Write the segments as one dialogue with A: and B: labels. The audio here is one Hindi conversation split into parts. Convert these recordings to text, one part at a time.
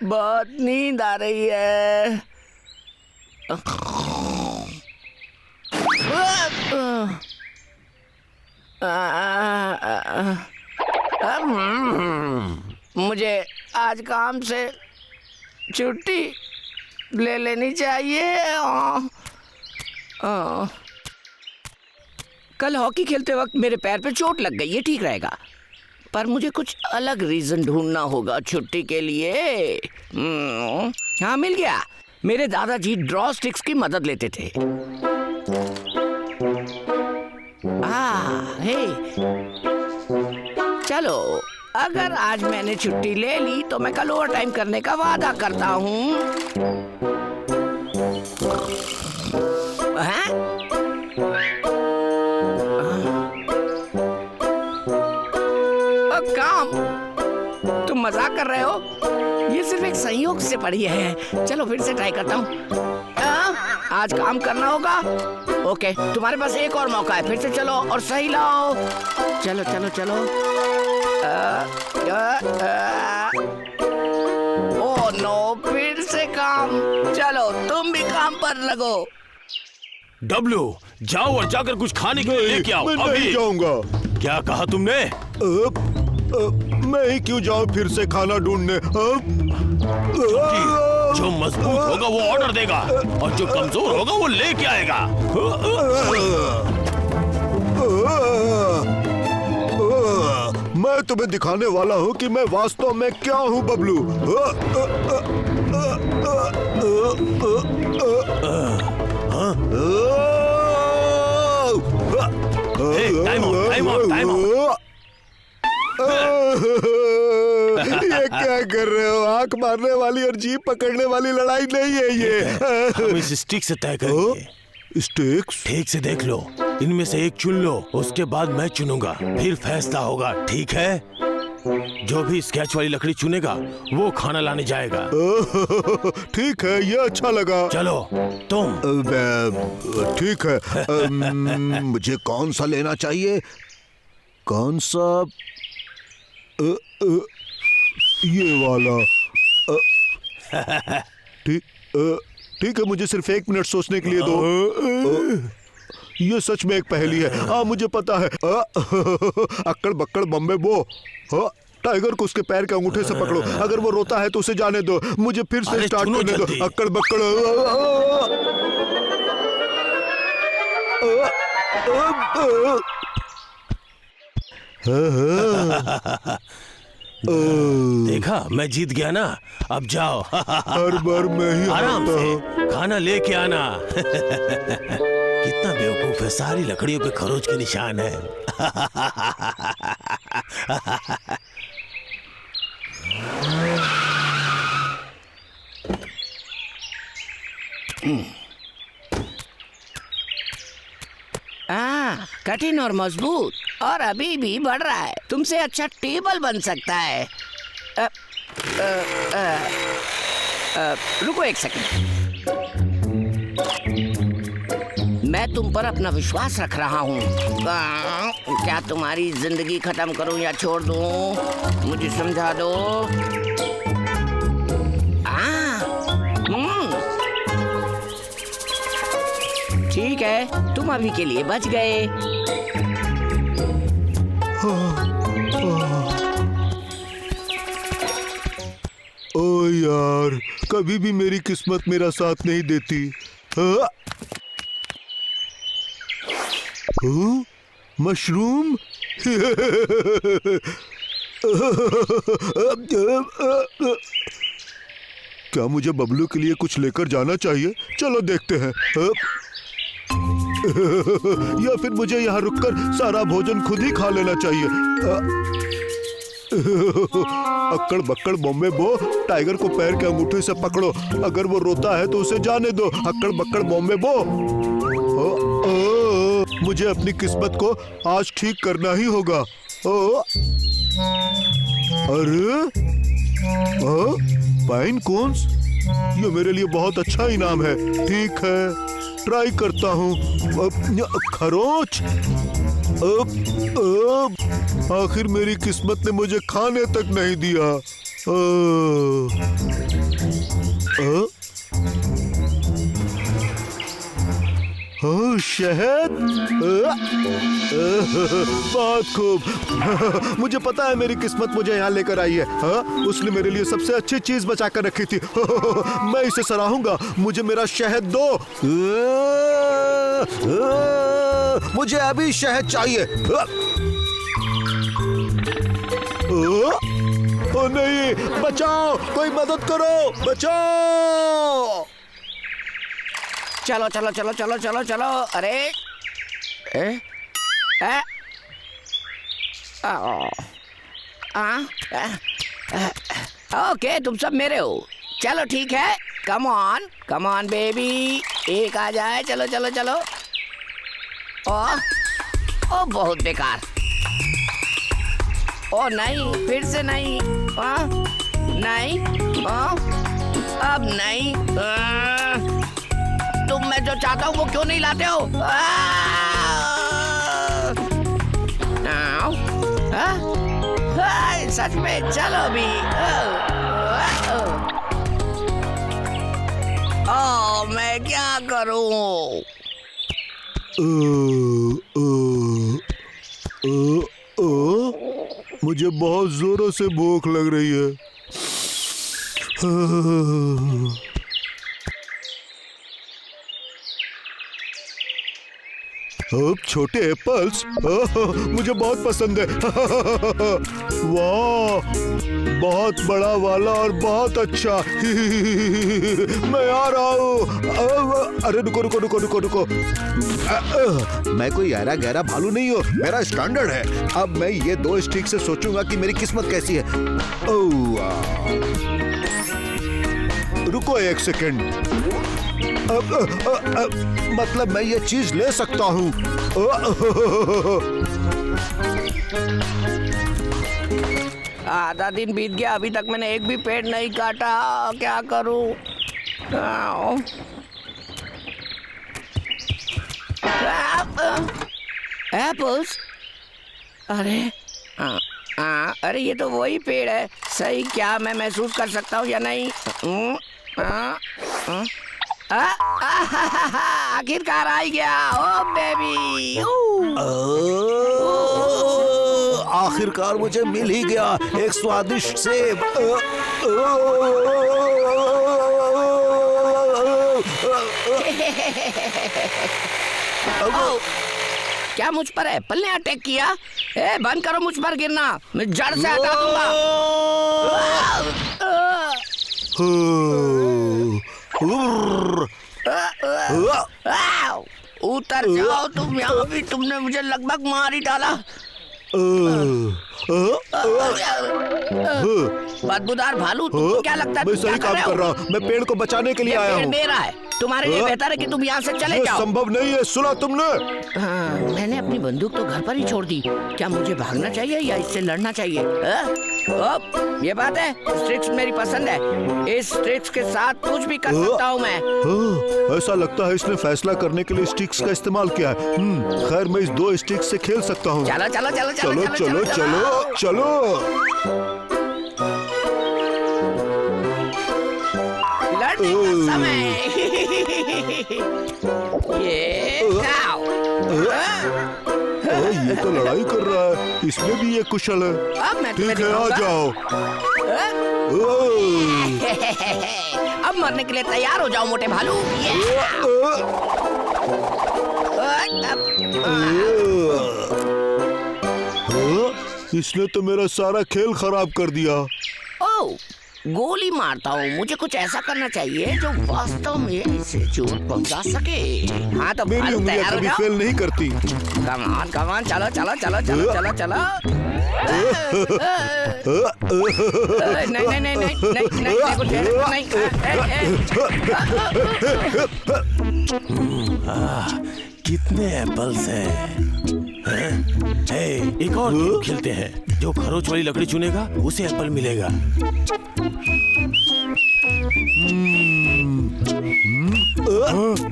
A: बहुत नींद आ रही है। मुझे आज काम से छुट्टी ले लेनी चाहिए। कल हॉकी खेलते वक्त मेरे पैर पे चोट लग गई, ये ठीक रहेगा, पर मुझे कुछ अलग रीजन ढूंढना होगा छुट्टी के लिए। हाँ, मिल गया। मेरे दादाजी ड्रॉ स्टिक्स की मदद लेते थे। हे, चलो, अगर आज मैंने छुट्टी ले ली तो मैं कल ओवर टाइम करने का वादा करता हूँ। काम, तुम मजाक कर रहे हो? ये सिर्फ एक संयोग से पड़ी है। चलो फिर से ट्राई करता हूँ। आज काम करना होगा। ओके, तुम्हारे पास एक और मौका है, फिर से चलो और सही लाओ। चलो चलो चलो। ओह नो, फिर से काम। चलो तुम भी काम पर लगो।
B: डब्लू, जाओ और जाकर कुछ खाने के लिए लेके आओ।
C: मैं नहीं जाऊंगा।
B: क्या कहा तुमने?
C: मैं ही क्यों जाऊं फिर से खाना ढूंढने?
B: जो मजबूत होगा वो ऑर्डर देगा और जो कमजोर होगा वो लेके आएगा।
C: मैं तुम्हें दिखाने वाला हूँ कि मैं वास्तव में क्या हूँ बबलू। ये क्या कर रहे हो? आंख मारने वाली और जीभ पकड़ने वाली लड़ाई नहीं है ये।
B: हम इस स्टिक से तय करेंगे।
C: स्टिक्स?
B: ठीक से देख लो, इनमें से एक चुन लो, उसके बाद मैं चुनूंगा, फिर फैसला होगा, ठीक है? जो भी स्केच वाली लकड़ी चुनेगा वो खाना लाने जाएगा।
C: ठीक है, ये अच्छा लगा।
B: चलो तुम।
C: ठीक है। मुझे कौन सा लेना चाहिए? कौन सा? ये वाला। ठीक है, मुझे सिर्फ 1 मिनट सोचने के लिए दो। ये सच में एक पहेली है। मुझे पता है। अक्कड़ बक्कड़ बम्बे बो। टाइगर को उसके पैर के अंगूठे से पकड़ो, अगर वो रोता है तो उसे जाने दो। मुझे फिर से स्टार्ट करने दो। अक्कड़ बक्कड़।
B: देखा, मैं जीत गया ना। अब जाओ।
C: हर बार मैं ही
B: आराम से खाना लेके आना। कितना बेवकूफ है, सारी लकड़ियों पे खरोच के निशान है।
A: कठिन और मजबूत और अभी भी बढ़ रहा है। तुमसे अच्छा टेबल बन सकता है। रुको एक सेकंड। मैं तुम पर अपना विश्वास रख रहा हूँ। क्या तुम्हारी जिंदगी खत्म करूं या छोड़ दूं? मुझे समझा दो। ठीक है, तुम अभी के लिए बच गए।
C: ओ यार, कभी भी मेरी किस्मत मेरा साथ नहीं देती। मशरूम। क्या मुझे बबलू के लिए कुछ लेकर जाना चाहिए? चलो देखते हैं। या फिर मुझे यहाँ रुककर सारा भोजन खुद ही खा लेना चाहिए। अक्कड़ बक्कड़ बॉम्बे बो, टाइगर को पैर के अंगूठे से पकड़ो, अगर वो रोता है तो उसे जाने दो। अक्कड़ बक्कड़ बॉम्बे बो। मुझे अपनी किस्मत को आज ठीक करना ही होगा। अरे पाइन कोन्स, ये मेरे लिए बहुत अच्छा इनाम है। ठीक है, ट्राई करता हूँ। खरोच। आखिर मेरी किस्मत ने मुझे खाने तक नहीं दिया। शहद। बहुत खूब। मुझे पता है मेरी किस्मत मुझे यहाँ लेकर आई है। उसने मेरे लिए सबसे अच्छी चीज बचा कर रखी थी। मैं इसे सराहूंगा। मुझे मेरा शहद दो। मुझे अभी शहद चाहिए। ओ नहीं, बचाओ, कोई मदद करो, बचाओ।
A: चलो चलो चलो चलो चलो चलो। अरे ओके, तुम सब मेरे हो। चलो ठीक है, कम ऑन बेबी, एक आ जाए। चलो चलो चलो। ओ बहुत बेकार। ओ नहीं, फिर से नहीं। नहीं, अब नहीं। तुम मैं जो चाहता हूँ वो क्यों नहीं लाते हो? सच में, चलो भी। मैं क्या करूँ?
C: मुझे बहुत जोरों से भूख लग रही है। छोटे एप्पल्स मुझे बहुत पसंद है। वाह, बहुत बड़ा वाला और बहुत अच्छा। मैं आ रहा हूँ। अरे रुको रुको रुको रुको रुको। मैं कोई गहरा गहरा भालू नहीं हूँ, मेरा स्टैंडर्ड है। अब मैं ये 2 स्टिक से सोचूंगा कि मेरी किस्मत कैसी है। रुको 1 सेकेंड। मतलब मैं ये चीज ले सकता हूँ।
A: आधा दिन बीत गया, अभी तक मैंने एक भी पेड़ नहीं काटा। क्या करूँ? एप्पल्स? अरे ये तो वही पेड़ है। सही, क्या मैं महसूस कर सकता हूँ या नहीं? आखिरकार आ ही गया। ओ बेबी,
C: आखिरकार मुझे मिल ही गया एक स्वादिष्ट सेब।
A: क्या मुझ पर एप्पल ने अटैक किया? बंद करो मुझ पर गिरना, मैं जड़ से हटा दूंगा। उतर जाओ तुम यहाँ भी। तुमने मुझे लगभग मार ही डाला। बदबूदार भालू, तुमको क्या लगता है?
C: मैं सही काम कर रहा हूँ। मैं पेड़ को बचाने के लिए आया हूँ।
A: मेरा है, तुम्हारे लिए बेहतर है कि तुम यहाँ से चले जाओ।
C: संभव नहीं है, सुना तुमने?
A: मैंने अपनी बंदूक तो घर पर ही छोड़ दी। क्या मुझे भागना चाहिए या इससे लड़ना चाहिए? ये बात है, स्ट्रिक्स मेरी पसंद है। इस स्ट्रिक्स के साथ कुछ भी कर सकता हूँ मैं।
C: ऐसा लगता है इसने फैसला करने के लिए स्टिक्स का इस्तेमाल किया है। खैर, मैं इस 2 स्टिक्स से खेल सकता हूँ।
A: चलो चलो चलो
C: चलो चलो चलो चलो।
A: लड़ने का समय।
C: ये तो लड़ाई कर रहा है, इसमें भी ये कुशल है।
A: अब मैं
C: ठीक है, आ जाओ।
A: अब मरने के लिए तैयार हो जाओ मोटे भालू।
C: इसने तो मेरा सारा खेल खराब कर दिया।
A: ओह, गोली मारता हूँ। मुझे कुछ ऐसा करना चाहिए जो वास्तव में इसे चोट पहुंचा सके। हाँ तो
C: मेरी उंगलियां कभी फेल नहीं करती।
A: कम ऑन, चलो चलो चलो चलो चलो चलो। नहीं नहीं नहीं नहीं नहीं नहीं कुछ नहीं।
B: कितने एप्पल्स हैं? एक और गेम खेलते हैं। जो खरोच वाली लकड़ी चुनेगा उसे एप्पल मिलेगा।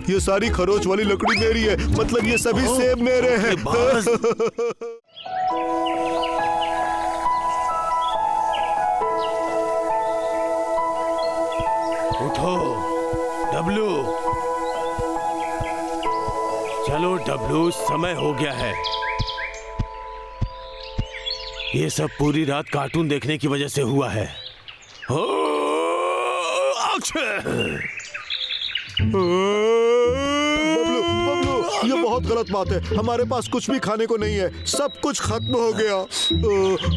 C: ये सारी खरोच वाली लकड़ी मेरी है, मतलब ये सभी सेब मेरे हैं।
B: उठो डब्लू, चलो डब्लू, समय हो गया है। ये सब पूरी रात कार्टून देखने की वजह से हुआ है।
C: बबलू, बबलू, ये बहुत गलत बात है। हमारे पास कुछ भी खाने को नहीं है, सब कुछ खत्म हो गया।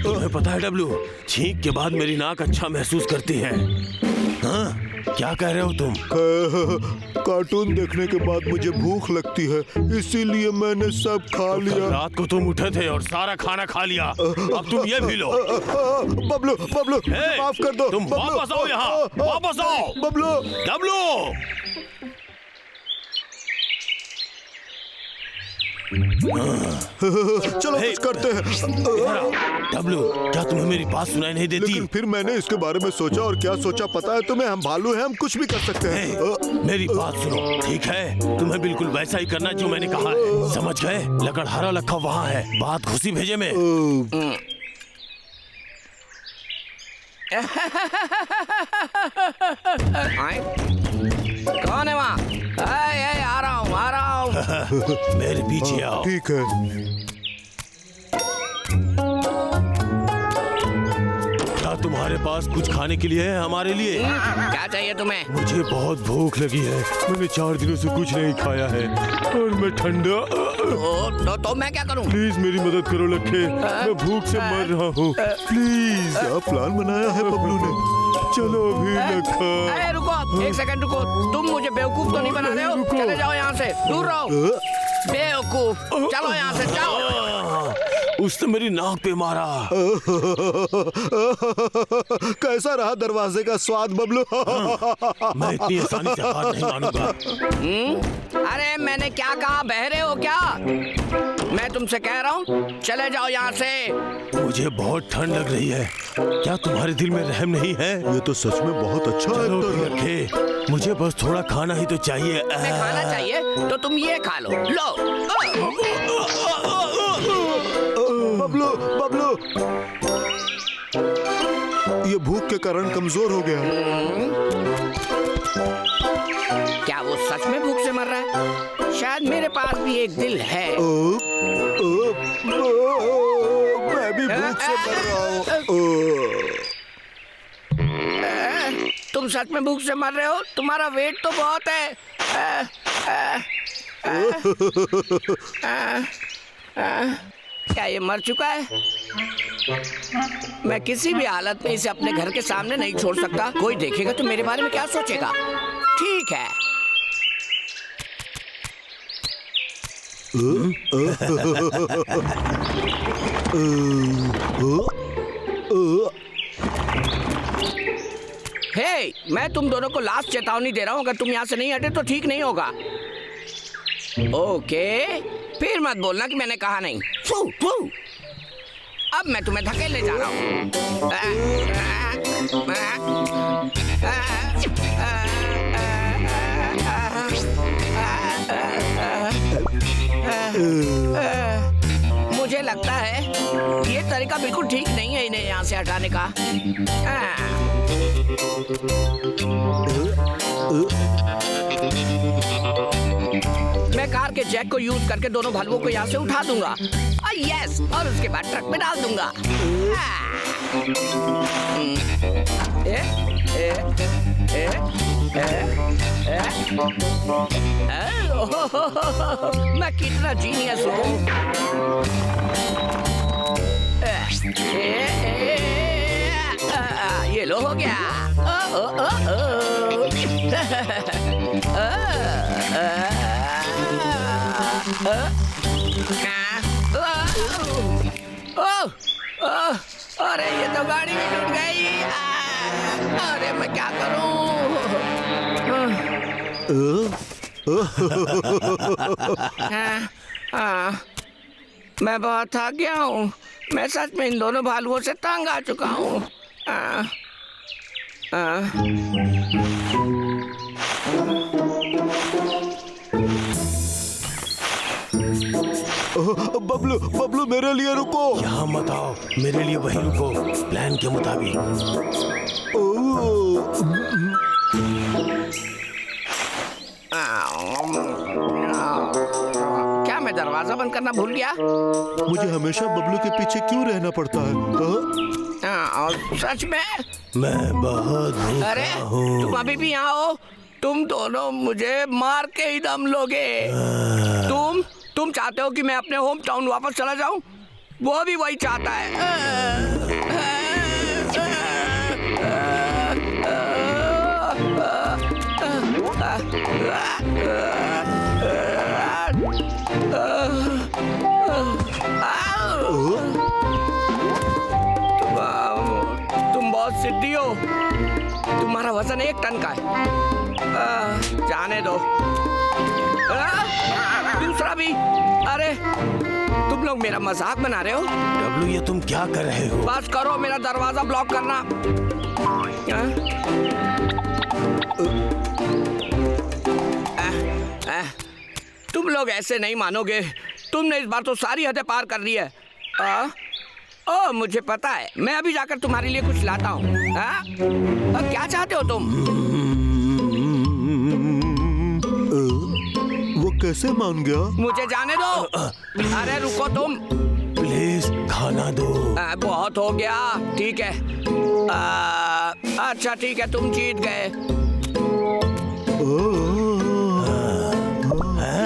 B: तुम्हें पता है डब्लू, छींक के बाद मेरी नाक अच्छा महसूस करती है। हाँ? क्या कह रहे हो तुम?
C: कार्टून देखने के बाद मुझे भूख लगती है, इसीलिए मैंने सब खा लिया।
B: रात को तुम उठे थे और सारा खाना खा लिया, अब तुम ये भी लो।
C: बबलू, बबलू, माफ कर दो।
B: तुम वापस आओ यहाँ, वापस आओ।
C: बबलू,
B: डब्लू,
C: चलो कुछ करते हैं।
B: डब्लू, क्या तुम्हें मेरी बात सुनाई नहीं देती?
C: लेकिन फिर मैंने इसके बारे में सोचा, और क्या सोचा पता है तुम्हें? हम भालू हैं, हम कुछ भी कर सकते हैं।
B: मेरी बात सुनो, ठीक है? तुम्हें बिल्कुल वैसा ही करना जो मैंने कहा है, समझ गए? लकड़हारा लखा वहाँ है, बात खुशी भेजे में।
A: कौन है वहाँ? आ रहा हूँ।
B: मेरे पीछे आओ।
C: ठीक है।
B: क्या तुम्हारे पास कुछ खाने के लिए है हमारे लिए?
A: क्या चाहिए तुम्हें?
B: मुझे बहुत भूख लगी है, मैंने 4 दिनों से कुछ नहीं खाया है और मैं ठंडा।
A: तो मैं क्या करूं?
B: प्लीज मेरी मदद करो लखे, मैं भूख से मर रहा हूँ, प्लीज।
C: क्या प्लान बनाया है बबलू ने?
B: चलो अभी लखा।
A: अरे रुको, 1 सेकंड रुको। तुम मुझे बेवकूफ तो नहीं बना रहे हो? चले जाओ यहाँ से, दूर रहो। बेवकूफ, चलो यहाँ से, जाओ।
B: उसने मेरी नाक पे मारा।
C: कैसा रहा दरवाजे का स्वाद बबलू?
B: मैं इतनी आसानी से हार नहीं मानूंगा।
A: अरे मैंने क्या कहा, बहरे हो क्या? मैं तुमसे कह रहा हूँ चले जाओ यहाँ से।
B: मुझे बहुत ठंड लग रही है, क्या तुम्हारे दिल में रहम नहीं है?
C: ये तो सच में बहुत अच्छा
B: चलो
C: एक्टर है।
B: लखे, मुझे बस थोड़ा खाना ही तो चाहिए।
A: मैं खाना चाहिए तो तुम ये खा लो।
C: बबलू, बबलू, ये भूख के कारण कमजोर हो गया।
A: क्या वो सच में भूख से मर रहा है? शायद मेरे पास भी एक दिल है।
C: मैं भी भूख से मर रहा हूँ।
A: तुम सच में भूख से मर रहे हो? तुम्हारा वेट तो बहुत है। क्या ये मर चुका है? मैं किसी भी हालत में इसे अपने घर के सामने नहीं छोड़ सकता। कोई देखेगा तो मेरे बारे में क्या सोचेगा? ठीक है। हे, मैं तुम दोनों को लास्ट चेतावनी दे रहा हूँ, अगर तुम यहाँ से नहीं हटे तो ठीक नहीं होगा। ओके, फिर मत बोलना कि मैंने कहा नहीं। फू, फू। अब मैं तुम्हें धकेलने जा रहा हूँ। मुझे लगता है ये तरीका बिल्कुल ठीक नहीं है इन्हें यहाँ से हटाने का। मैं कार के जैक को यूज करके दोनों भालुओं को यहाँ से उठा दूंगा। यस, और उसके बाद ट्रक में डाल दूंगा। मैं कितना जीनियस हूँ। ये लो, हो गया। अरे ये तो गाड़ी भी टूट गई। अरे मैं क्या करूं? मैं बहुत थक गया हूँ। मैं सच में इन दोनों भालुओं से तंग आ चुका हूँ।
C: बबलू बबलू मेरे लिए रुको।
B: यहाँ मत आओ, मेरे लिए वहीं रुको, प्लान के मुताबिक।
A: क्या मैं दरवाजा बंद करना भूल गया?
C: मुझे हमेशा बबलू के पीछे क्यों रहना पड़ता है?
A: और सच में?
B: मैं बहुत भूखा
A: अरे
B: हूँ।
A: तुम अभी भी यहाँ हो? तुम दोनों मुझे मार के ही दम लोगे। तुम चाहते हो कि मैं अपने होम टाउन वापस चला जाऊं? वो भी वही चाहता है। तुम बहुत सिद्धि हो। तुम्हारा वजन 1 टन का है। जाने दो। दूसरा भी। अरे तुम लोग मेरा मजाक बना रहे हो?
B: डब्लू, ये तुम क्या कर रहे हो?
A: बस करो, मेरा दरवाजा ब्लॉक करना। तुम लोग ऐसे नहीं मानोगे। तुमने इस बार तो सारी हदें पार कर ली है। मुझे पता है, मैं अभी जाकर तुम्हारे लिए कुछ लाता हूँ। क्या चाहते हो तुम?
C: वो कैसे मान गया?
A: मुझे जाने दो। अरे रुको तुम।
B: प्लीज खाना दो।
A: बहुत हो गया। ठीक है। अच्छा ठीक है, तुम जीत गए।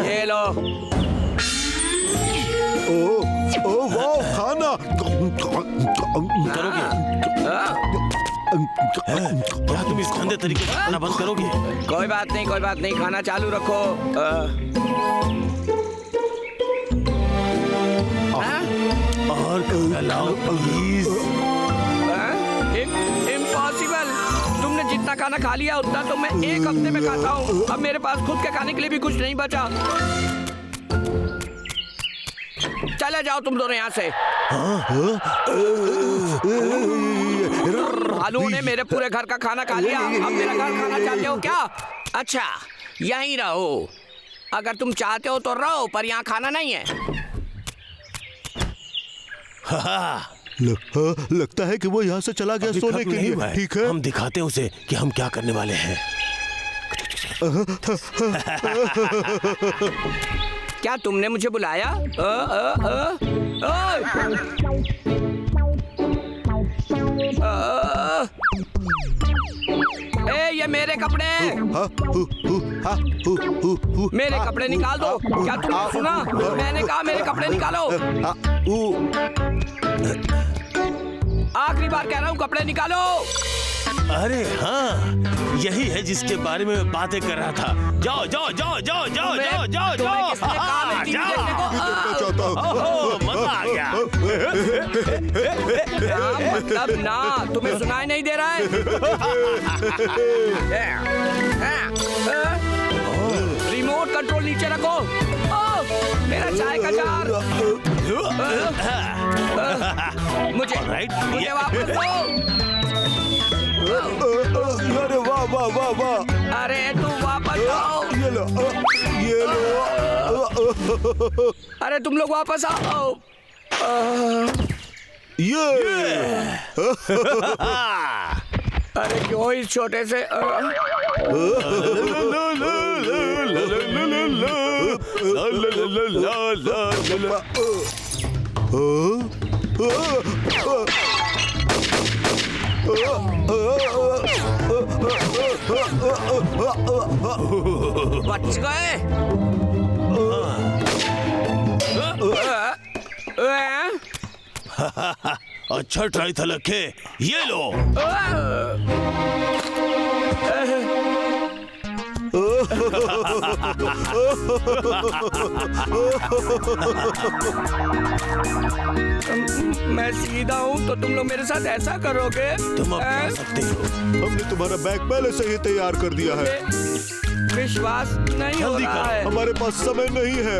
A: ये लो।
C: वाह, खाना।
B: करोगे? क्या तुम इस गंदे तरीके से खाना बंद करोगे?
A: कोई बात नहीं, कोई बात नहीं, खाना चालू रखो।
B: और लाओ प्लीज।
A: इम्पॉसिबल। तुमने जितना खाना खा लिया उतना तो मैं 1 हफ्ते में खाता हूँ। अब मेरे पास खुद के खाने के लिए भी कुछ नहीं बचा। चले जाओ तुम दोनों यहाँ से। भालू ने मेरे पूरे घर का खाना खा लिया। अब मेरा घर खाना चाहते हो क्या? अच्छा, यहीं रहो। अगर तुम चाहते हो तो रहो, पर यहाँ खाना नहीं है।
C: लगता है कि वो यहाँ से चला गया सोने के लिए। ठीक है,
B: हम दिखाते हैं उसे कि हम क्या करने वाले हैं।
A: क्या तुमने मुझे बुलाया? ये मेरे कपड़े। मेरे कपड़े निकाल दो। क्या तुमने सुना? मैंने कहा मेरे कपड़े निकालो। आखिरी बार कह रहा हूँ, कपड़े निकालो।
B: अरे हाँ, यही है जिसके बारे में मैं बातें कर रहा था। जाओ जाओ जाओ जाओ जाओ जाओ जाओ जाओ। मजा आ गया।
A: मतलब ना, तुम्हें सुनाई नहीं दे रहा है? रिमोट कंट्रोल नीचे रखो। मेरा चाय का जार। मुझे वापस दो।
C: अरे वाह वाह वाह वाह।
A: अरे तू वापस आओ।
C: ये लो, ये लो।
A: अरे तुम लोग वापस आओ।
C: ये
A: अरे क्यों इस छोटे से बच गए।
B: अच्छा ट्राई था लखे। ये लो।
A: मैं सीधा हूँ तो तुम लोग मेरे साथ ऐसा करोगे?
B: तुम अब जा सकते हो।
C: हमने तुम्हारा बैग पहले से ही तैयार कर दिया है।
A: विश्वास नहीं हो रहा है।
C: हमारे पास समय नहीं है।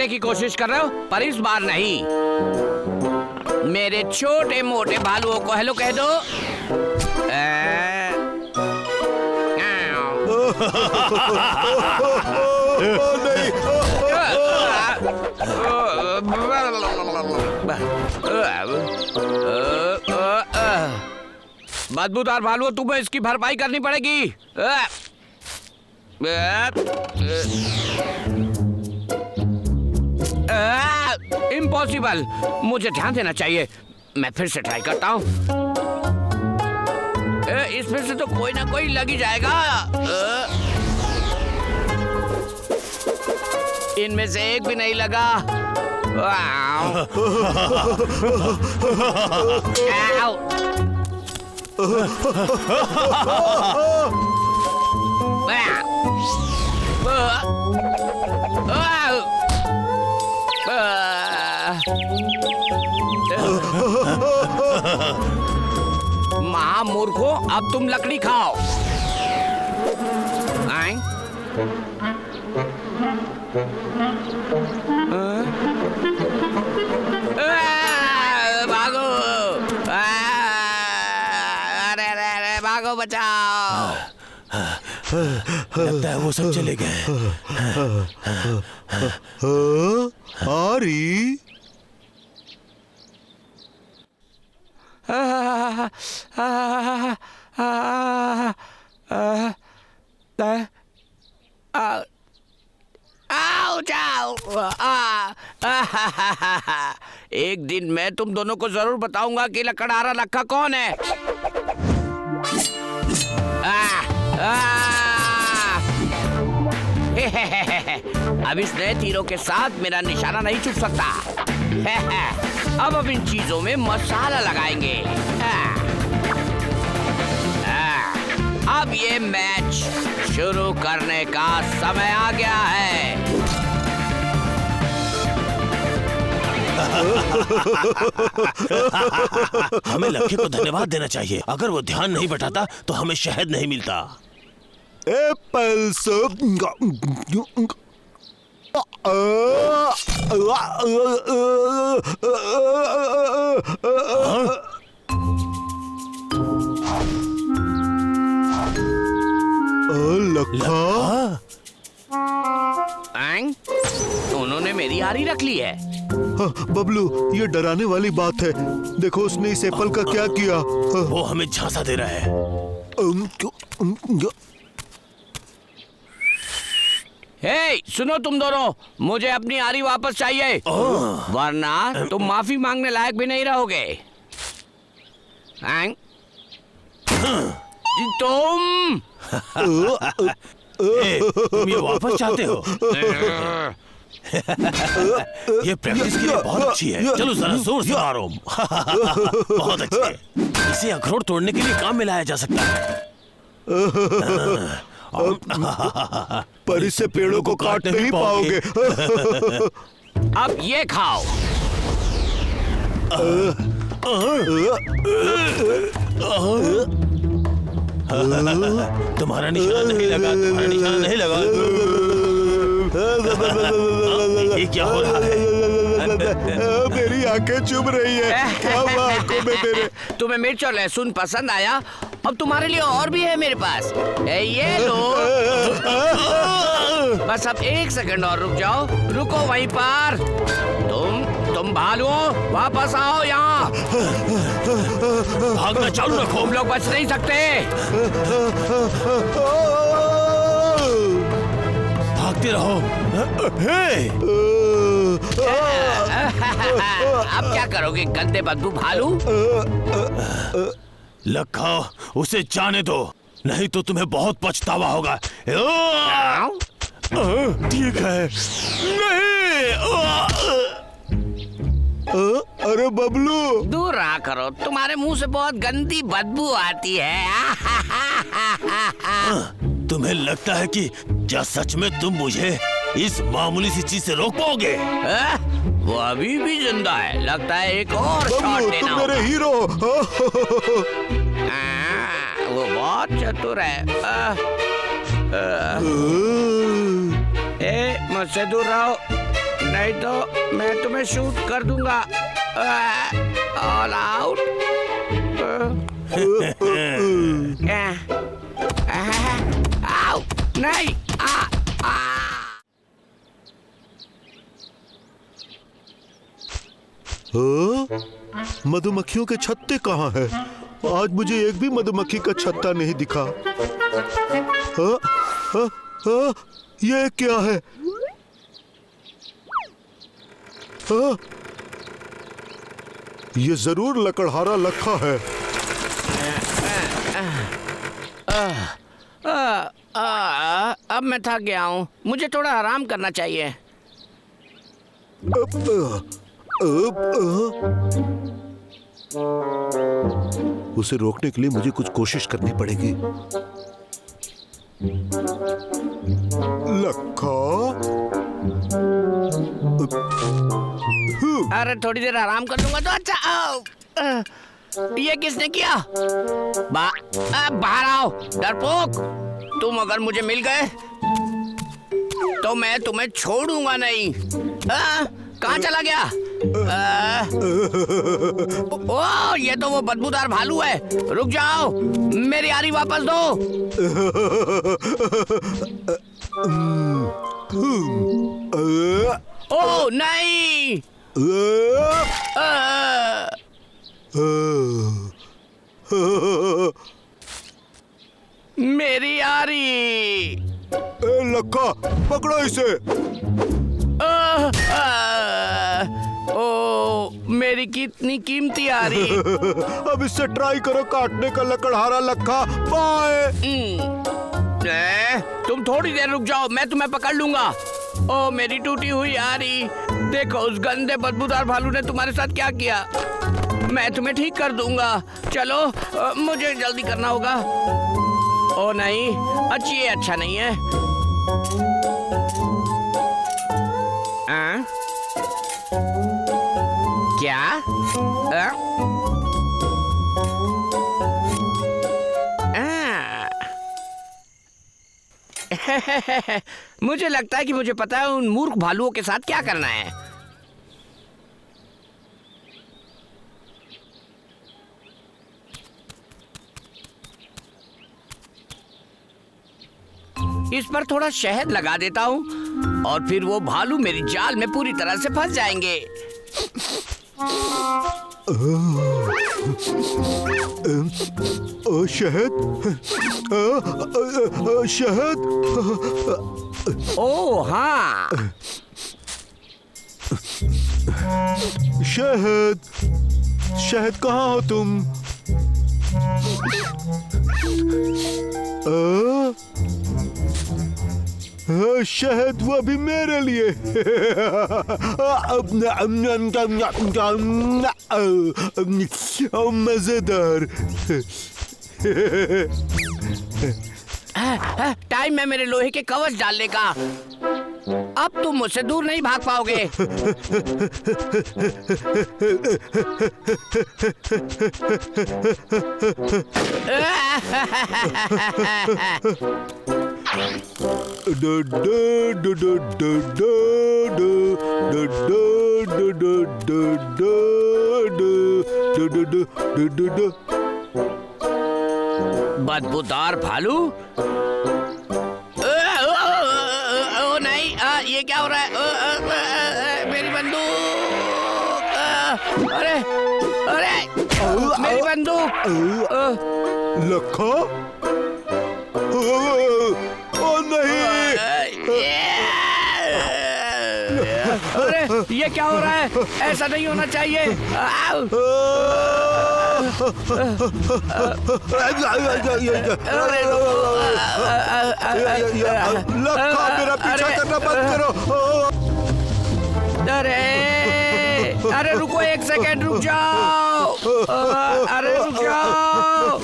A: पकड़ने की कोशिश कर रहे हो, पर इस बार नहीं। मेरे छोटे मोटे भालुओं को हेलो कह दो। बदबूदार भालुओं, तुम्हें इसकी भरपाई करनी पड़ेगी। इम्पॉसिबल, मुझे ध्यान देना चाहिए। मैं फिर से ट्राई करता हूँ। इसमें से तो कोई ना कोई लग ही जाएगा। इनमें से एक भी नहीं लगा। महामूर्खो, अब तुम लकड़ी खाओ। भागो, अरे भागो, बचाओ।
B: लगता है वो सब चले गए।
C: आरी,
A: एक दिन मैं तुम दोनों को जरूर बताऊंगा कि लकड़हारा लक्का कौन है। अब इस नए तीरों के साथ मेरा निशाना नहीं चूक सकता। अब इन चीजों में मसाला लगाएंगे। अब ये मैच शुरू करने का समय आ गया है।
B: हमें लक्ष्य को धन्यवाद देना चाहिए। अगर वो ध्यान नहीं बटाता तो हमें शहद नहीं मिलता।
C: एप्पल्स, लक्का,
A: उन्होंने मेरी हारी रख ली है।
C: बबलू, ये डराने वाली बात है। देखो उसने इस एप्पल का क्या किया।
B: वो हमें झांसा दे रहा है।
A: हे, सुनो तुम दोनों, मुझे अपनी आरी वापस चाहिए, वरना तुम माफी मांगने लायक भी नहीं रहोगे। तुम
B: तुम ये वापस चाहते हो? ये प्रैक्टिस के लिए बहुत अच्छी है। चलो जरा जोर से मारो। बहुत अच्छे। इसे अखरोट तोड़ने के लिए काम में लाया जा सकता है।
C: पर इससे पेड़ों को काट नहीं पाओगे।
A: अब ये खाओ।
B: तुम्हारा निशाना नहीं लगा, तुम्हारा निशाना नहीं लगा। ये क्या हो रहा है?
C: मेरी आंखें चुभ रही है। क्या हुआ आंखों में मेरे?
A: तुम्हें मिर्च और लहसुन पसंद आया? अब तुम्हारे लिए और भी है मेरे पास। ये लो। बस अब 1 सेकंड और रुक जाओ। रुको वहीं पर। तुम भालुओं, वापस आओ यहाँ।
B: भागना चालू रखो।
A: तुम लोग बच नहीं सकते।
B: भागते रहो।
A: अब क्या करोगे गंदे बदबू भालू?
B: लक्का, उसे जाने दो, नहीं तो तुम्हें बहुत पछतावा होगा। ठीक है। नहीं।
C: अरे बबलू,
A: दूर रहा करो, तुम्हारे मुंह से बहुत गंदी बदबू आती है।
B: तुम्हें लगता है कि क्या सच में तुम मुझे इस मामूली सी चीज से रोक पाओगे?
A: वो अभी भी जिंदा है। लगता है एक और शॉट
C: बबलू,
A: देना
C: तुम मेरे हीरो।
A: वो बहुत चतुर है। मुझसे दूर रहो। नहीं तो मैं तुम्हें शूट कर दूंगा। All out. आओ नहीं।
C: मधुमक्खियों के छत्ते कहाँ हैं? आज मुझे एक भी मधुमक्खी का छत्ता नहीं दिखा। ये क्या है? ये जरूर लकड़हारा लखा है।
A: अब मैं थक गया हूँ, मुझे थोड़ा आराम करना चाहिए।
C: उसे रोकने के लिए मुझे कुछ कोशिश करनी पड़ेगी। लखा,
A: अरे थोड़ी देर आराम कर लूंगा तो अच्छा। ये किसने किया? बाहर आओ डरपोक। तुम अगर मुझे मिल गए तो मैं तुम्हें छोड़ूंगा नहीं। कहाँ चला गया? ओ, ये तो वो बदबूदार भालू है। रुक जाओ, मेरी यारी वापस दो। ओ नहीं। मेरी यारी।
C: लखा, पकड़ो इसे।
A: ओ, मेरी कितनी कीमती यारी।
C: अब इससे ट्राई करो काटने का लकड़हारा लखा। बाय।
A: तुम थोड़ी देर रुक जाओ, मैं तुम्हें पकड़ लूंगा। ओ मेरी टूटी हुई यारी, देखो उस गंदे बदबूदार भालू ने तुम्हारे साथ क्या किया। मैं तुम्हें ठीक कर दूंगा। चलो, मुझे जल्दी करना होगा। ओ नहीं, ये अच्छा नहीं है। क्या? मुझे लगता है कि मुझे पता है उन मूर्ख भालुओं के साथ क्या करना है। इस पर थोड़ा शहद लगा देता हूँ और फिर वो भालू मेरी जाल में पूरी तरह से फंस जाएंगे।
C: शहद, शहद।
A: ओ हाँ,
C: शहद, शहद कहाँ हो तुम? शहद वो भी मेरे लिए। मजेदार।
A: टाइम है मेरे लोहे के कवच डालने का। अब तुम मुझसे दूर नहीं भाग पाओगे। बदबूदार भालू। ओ नहीं, ये क्या हो रहा है? मेरी बंदूक। अरे अरे, मेरी बंदूक।
C: लखा, ओ नहीं।
A: अरे ये क्या हो रहा है? ऐसा नहीं होना चाहिए।
C: लखा, मेरा पीछा करना बंद करो।
A: अरे रुको, एक सेकंड रुक जाओ। अरे रुक जाओ।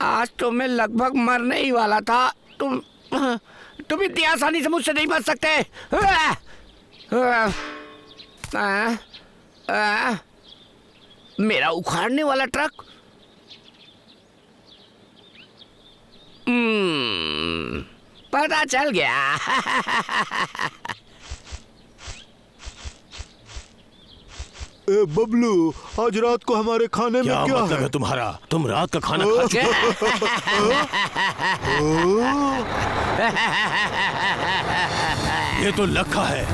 A: आज तो मैं लगभग मरने ही वाला था। तुम इतनी आसानी से मुझसे नहीं बच सकते। मेरा उखाड़ने वाला ट्रक। पता चल गया।
C: ए बबलू, आज रात को हमारे खाने में क्या
B: मतलब है तुम्हारा? तुम रात का खाना खा चुके ये तो लखा है।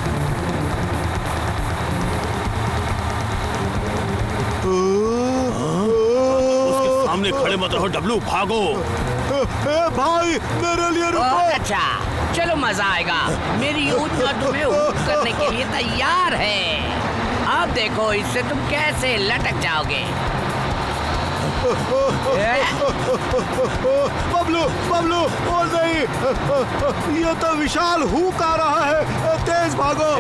B: उसके सामने खड़े मत रहो डब्लू, भागो।
C: भाई मेरे लिए रुको।
A: अच्छा चलो, मजा आएगा। मेरी योजना तुम्हें हुक करने के लिए तैयार है। अब देखो इससे तुम कैसे लटक जाओगे।
C: बबलू बबलू, ओ नहीं, ये तो विशाल हुक आ रहा है। तेज भागो।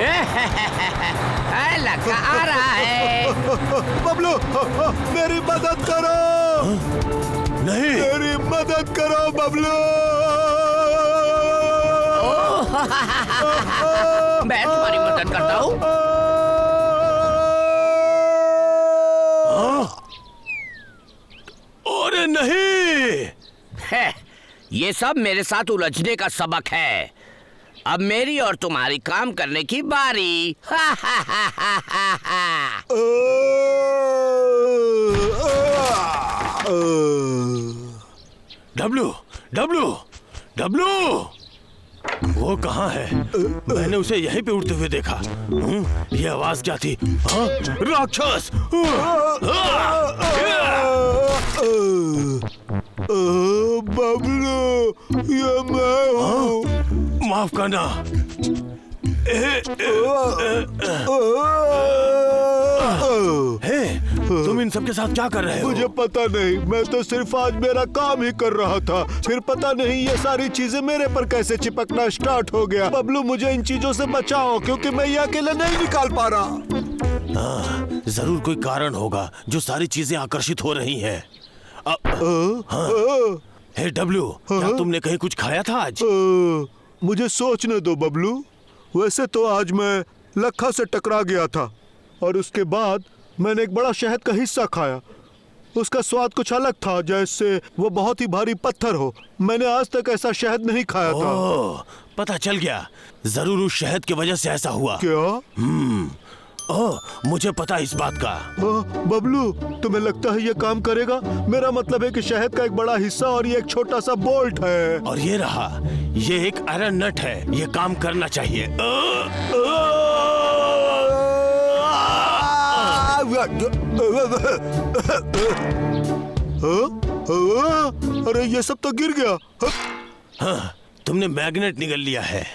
A: लगा आ रहा है।
C: बबलू मेरी मदद करो।
B: नहीं,
C: मेरी मदद करो बबलू।
A: मैं तुम्हारी मदद करता हूँ।
B: अरे नहीं,
A: ये सब मेरे साथ उलझने का सबक है। अब मेरी और तुम्हारी काम करने की बारी।
B: डब्लू डब्लू डब्लू, वो कहाँ है? मैंने उसे यहीं पे उड़ते हुए देखा। ये आवाज क्या थी? हाँ? राक्षस!
C: बबलू, ये मैं हूँ।
B: माफ करना। तुम इन सब के साथ क्या कर रहे हो?
C: मुझे पता नहीं, मैं तो सिर्फ आज मेरा काम ही कर रहा था। फिर पता नहीं ये सारी चीजें मेरे पर कैसे चिपकना स्टार्ट हो गया। बबलू मुझे इन चीजों से बचाओ, क्योंकि मैं ये अकेले नहीं निकाल पा रहा।
B: जरूर कोई कारण होगा जो सारी चीजें आकर्षित हो रही हैं। हे डब्लू, क्या तुमने कहीं कुछ खाया था आज?
C: मुझे सोचने दो बबलू। वैसे तो आज मैं लखा से टकरा गया था और उसके बाद मैंने एक बड़ा शहद का हिस्सा खाया। उसका स्वाद कुछ अलग था, जैसे वो बहुत ही भारी पत्थर हो। मैंने आज तक ऐसा शहद नहीं खाया था।
B: पता चल गया, जरूर उस शहद की वजह से ऐसा हुआ।
C: क्या?
B: मुझे पता इस बात का।
C: बबलू, तुम्हें लगता है ये काम करेगा? मेरा मतलब है कि शहद का एक बड़ा हिस्सा और ये एक छोटा सा बोल्ट है।
B: और ये रहा, ये एक आयरन नट है। ये काम करना चाहिए।
C: अरे ये सब तो गिर गया।
B: हाँ, तुमने मैग्नेट निगल लिया है।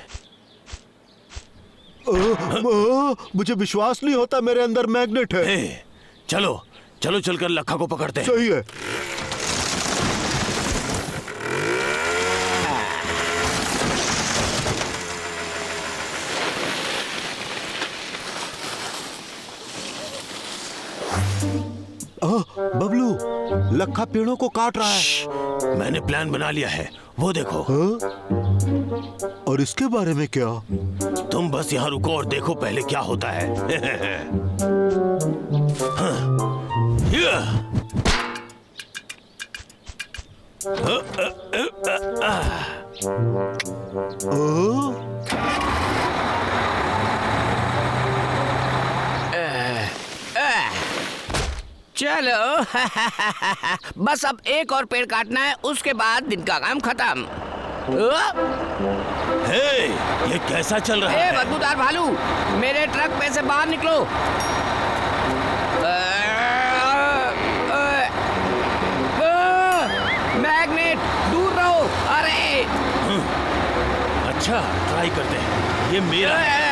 C: मुझे विश्वास नहीं होता मेरे अंदर मैग्नेट है।
B: चलो चलो, चलकर लखा को पकड़ते हैं।
C: सही है। बबलू, लखा पेड़ों को काट रहा है।
B: मैंने प्लान बना लिया है, वो देखो।
C: और इसके बारे में क्या?
B: तुम बस यहाँ रुको और देखो पहले क्या होता है।
A: चलो बस अब एक और पेड़ काटना है, उसके बाद दिन का काम खत्म।
B: ये कैसा चल रहा है?
A: बदबूदार भालू, मेरे ट्रक में से बाहर निकलो। मैग्नेट, दूर रहो। अरे
B: अच्छा, ट्राई करते हैं। ये मेरा है।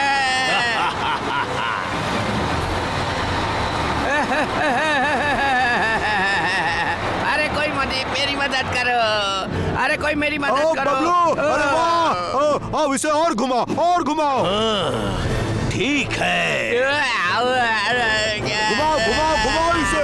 A: अरे कोई मेरी मदद करो। अरे कोई मेरी मदद करो।
C: बबलू, अरे वाह! अब इसे और घुमाओ, और घुमाओ।
B: ठीक है।
C: घुमाओ घुमाओ घुमाओ इसे।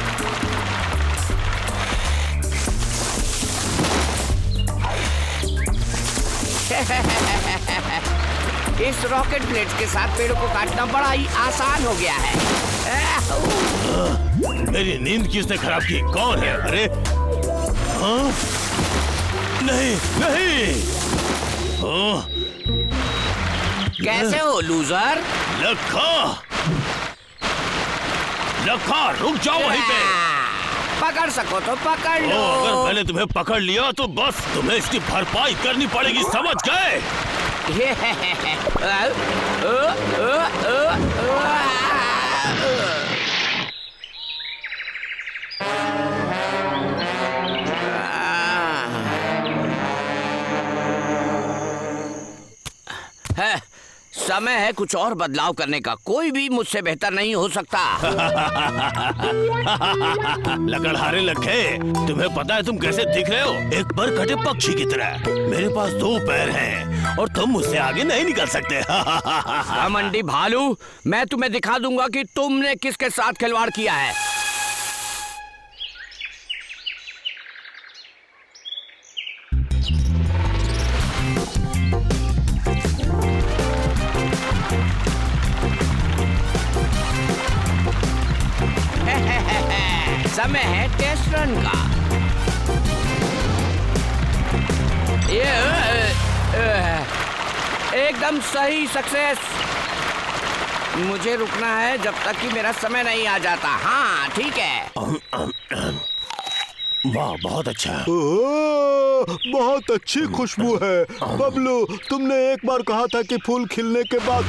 A: इस रॉकेट ब्लेड के साथ पेड़ों को काटना बड़ा ही आसान हो गया है।
B: मेरी नींद किसने खराब की? कौन है? अरे हाँ? नहीं नहीं।
A: कैसे हो लूजर?
B: लखा, लखा रुक जाओ वहीं पे।
A: पकड़ सको तो पकड़ लो।
B: अगर मैंने तुम्हें पकड़ लिया तो बस तुम्हें इसकी भरपाई करनी पड़ेगी, समझ गए?
A: समय है कुछ और बदलाव करने का। कोई भी मुझसे बेहतर नहीं हो सकता।
B: लकड़हारे लखे, तुम्हें पता है तुम कैसे दिख रहे हो? एक पर कटे पक्षी की तरह। मेरे पास 2 पैर हैं और तुम मुझसे आगे नहीं निकल सकते।
A: मंडी भालू, मैं तुम्हें दिखा दूंगा कि तुमने किसके साथ खिलवाड़ किया है। समय है टेस्ट रन का। एकदम सही सक्सेस। मुझे रुकना है जब तक कि मेरा समय नहीं आ जाता। हाँ ठीक है।
B: वाह बहुत अच्छा।
C: बहुत अच्छी खुशबू है। बबलू, तुमने एक बार कहा था कि फूल खिलने के बाद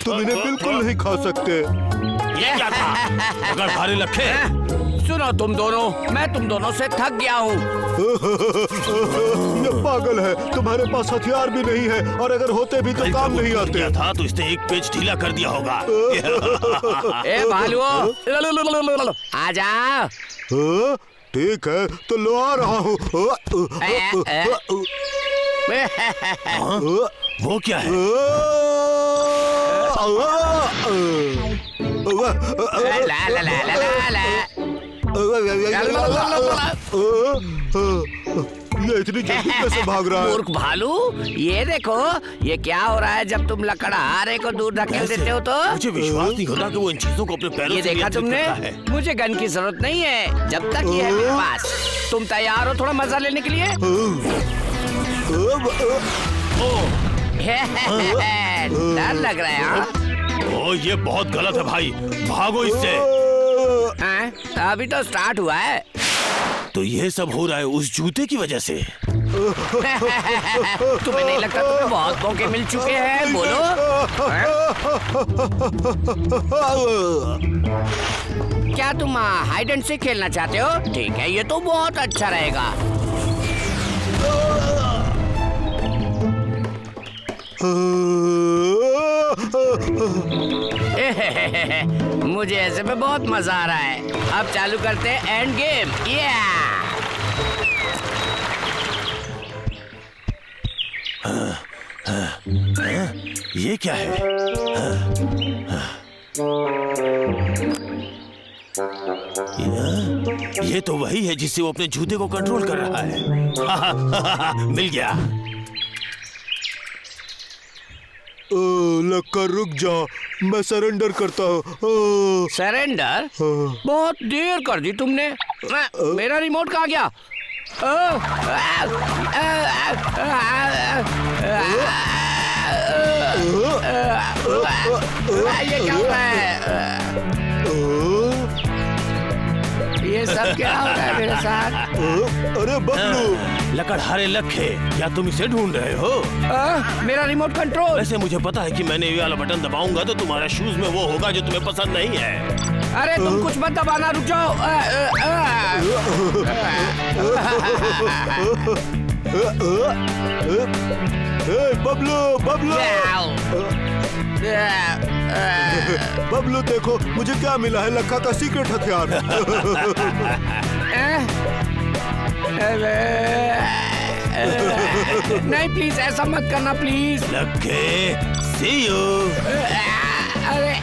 C: तुम इन्हें बिल्कुल नहीं खा सकते।
B: ये क्या था? अगर भारी लखे,
A: सुनो तुम दोनों, मैं तुम दोनों से थक गया हूँ।
C: ये पागल है, तुम्हारे पास हथियार भी नहीं है और अगर होते भी तो काम नहीं आते।
B: था तो इसने एक पेज ढीला कर दिया होगा।
A: ए भालुओ, आ जाओ।
C: ठीक है तो लो आ रहा हूँ।
B: वो क्या है?
A: ला ला ला ला ला।
C: ये इतनी जल्दी कैसे भाग रहा है?
A: मूर्ख भालू, ये देखो ये क्या हो रहा है जब तुम लकड़हारे को दूर धकेल देते हो तो।
B: मुझे विश्वास नहीं होता कि वो इन चीजों को अपने पैरों
A: ये
B: से
A: देखा तुमने? मुझे गन की जरूरत नहीं है जब तक ये है मेरे पास। तुम तैयार हो थोड़ा मजा लेने के लिए? डर लग रहा है? हाँ?
B: ओ ये बहुत गलत है भाई, भागो इससे।
A: अभी तो स्टार्ट हुआ है।
B: तो ये सब हो रहा है उस जूते की वजह से।
A: तुम्हें नहीं लगता तुम्हें बहुत मौके मिल चुके हैं? बोलो। क्या तुम हाइड एंड सीक खेलना चाहते हो? ठीक है, ये तो बहुत अच्छा रहेगा। मुझे ऐसे में बहुत मजा आ रहा है। अब चालू करते हैं एंड गेम।
B: ये क्या है? ये तो वही है जिससे वो अपने जूते को कंट्रोल कर रहा है। मिल गया।
C: लक्का रुक जा, मैं सरेंडर करता हूँ।
A: सरेंडर? बहुत देर कर दी तुमने। मेरा रिमोट कहाँ गया? ये क्या हो रहा है? ये सब क्या हो रहा है मेरे साथ?
C: अरे बबलू,
B: लकड़हारे लखे, क्या तुम इसे ढूंढ रहे हो?
A: मेरा रिमोट कंट्रोल।
B: वैसे मुझे पता है कि मैंने ये वाला बटन दबाऊंगा तो तुम्हारा शूज में वो होगा जो तुम्हें पसंद नहीं है।
A: अरे तुम कुछ मत दबाना, रुक जाओ।
C: बबलू बबलू बबलू, देखो मुझे क्या मिला है, लक्का का सीक्रेट हथियार।
A: नहीं प्लीज ऐसा मत करना प्लीज।
B: लखे, see you।
A: अरे